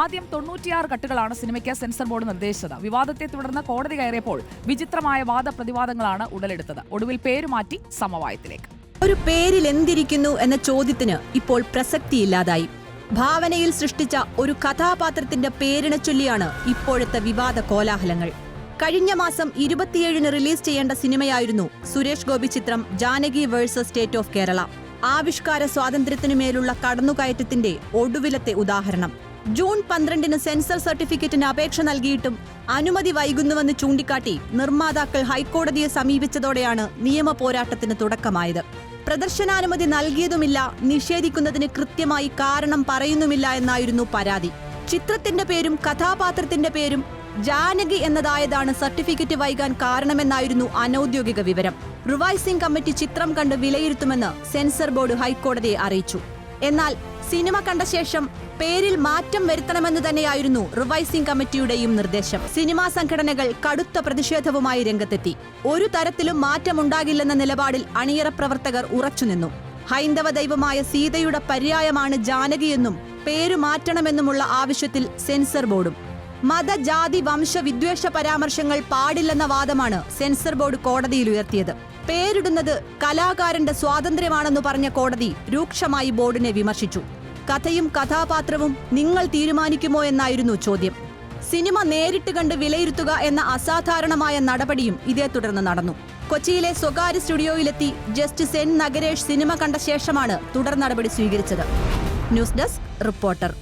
ആദ്യം 96 കട്ടുകളാണ് സിനിമയ്ക്ക് censor board നിർദ്ദേശിച്ചത്. വിവാദത്തെ തുടർന്ന് കോടതി കയറിയപ്പോൾ വിചിത്രമായ വാദപ്രതിവാദങ്ങളാണ് ഉടലെടുത്തത്. ഒടുവിൽ പേരുമാറ്റി സമവായത്തിലേക്ക്. ഒരു പേരിൽ എന്തിരിക്കുന്നു എന്ന ചോദ്യത്തിന് ഇപ്പോൾ പ്രസക്തിയില്ലാതായി. ഭാവനയിൽ സൃഷ്ടിച്ച ഒരു കഥാപാത്രത്തിന്റെ പേരിനെ ചൊല്ലിയാണ് ഇപ്പോഴത്തെ വിവാദ കോലാഹലങ്ങൾ. കഴിഞ്ഞ മാസം 27-ന് റിലീസ് ചെയ്യേണ്ട സിനിമയായിരുന്നു സുരേഷ് ഗോപി ചിത്രം Janaki versus state of Kerala. ആവിഷ്കാര സ്വാതന്ത്ര്യത്തിനുമേലുള്ള കടന്നുകയറ്റത്തിന്റെ ഒടുവിലത്തെ ഉദാഹരണം. ജൂൺ 12-ന് സെൻസർ സർട്ടിഫിക്കറ്റിന് അപേക്ഷ നൽകിയിട്ടും അനുമതി വൈകുന്നുവെന്ന് ചൂണ്ടിക്കാട്ടി നിർമ്മാതാക്കൾ ഹൈക്കോടതിയെ സമീപിച്ചതോടെയാണ് നിയമ പോരാട്ടത്തിന് തുടക്കമായത്. പ്രദർശനാനുമതി നൽകിയതുമില്ല, നിഷേധിക്കുന്നതിന് കൃത്യമായി കാരണം പറയുന്നുമില്ല എന്നായിരുന്നു പരാതി. ചിത്രത്തിന്റെ പേരും കഥാപാത്രത്തിന്റെ പേരും ജാനകി എന്നതായതാണ് സർട്ടിഫിക്കറ്റ് വൈകാൻ കാരണമെന്നായിരുന്നു അനൌദ്യോഗിക വിവരം. റിവൈസിംഗ് കമ്മിറ്റി ചിത്രം കണ്ട് വിലയിരുത്തുമെന്ന് സെൻസർ ബോർഡ് ഹൈക്കോടതിയെ അറിയിച്ചു. എന്നാൽ സിനിമ കണ്ട ശേഷം പേരിൽ മാറ്റം വരുത്തണമെന്ന് തന്നെയായിരുന്നു റിവൈസിംഗ് കമ്മിറ്റിയുടെയും നിർദ്ദേശം. സിനിമാ സംഘടനകൾ കടുത്ത പ്രതിഷേധവുമായി രംഗത്തെത്തി. ഒരു തരത്തിലും മാറ്റമുണ്ടാകില്ലെന്ന നിലപാടിൽ അണിയറ പ്രവർത്തകർ ഉറച്ചുനിന്നു. ഹൈന്ദവ ദൈവമായ സീതയുടെ പര്യായമാണ് ജാനകിയെന്നും പേരു മാറ്റണമെന്നുമുള്ള ആവശ്യത്തിൽ സെൻസർ ബോർഡും. മത, ജാതി, വംശ, വിദ്വേഷ പരാമർശങ്ങൾ പാടില്ലെന്ന വാദമാണ് സെൻസർ ബോർഡ് കോടതിയിൽ ഉയർത്തിയത്. പേരിടുന്നത് കലാകാരന്റെ സ്വാതന്ത്ര്യമാണെന്ന് പറഞ്ഞ കോടതി രൂക്ഷമായി ബോർഡിനെ വിമർശിച്ചു. കഥയും കഥാപാത്രവും നിങ്ങൾ തീരുമാനിക്കുമോ എന്നായിരുന്നു ചോദ്യം. സിനിമ നേരിട്ട് കണ്ട് വിലയിരുത്തുക എന്ന അസാധാരണമായ നടപടിയും ഇതേ തുടർന്ന് നടന്നു. കൊച്ചിയിലെ സ്വകാര്യ സ്റ്റുഡിയോയിലെത്തി ജസ്റ്റിസ് എൻ നഗരേഷ് സിനിമ കണ്ട ശേഷമാണ് തുടർ നടപടി സ്വീകരിച്ചത്. News desk reporter.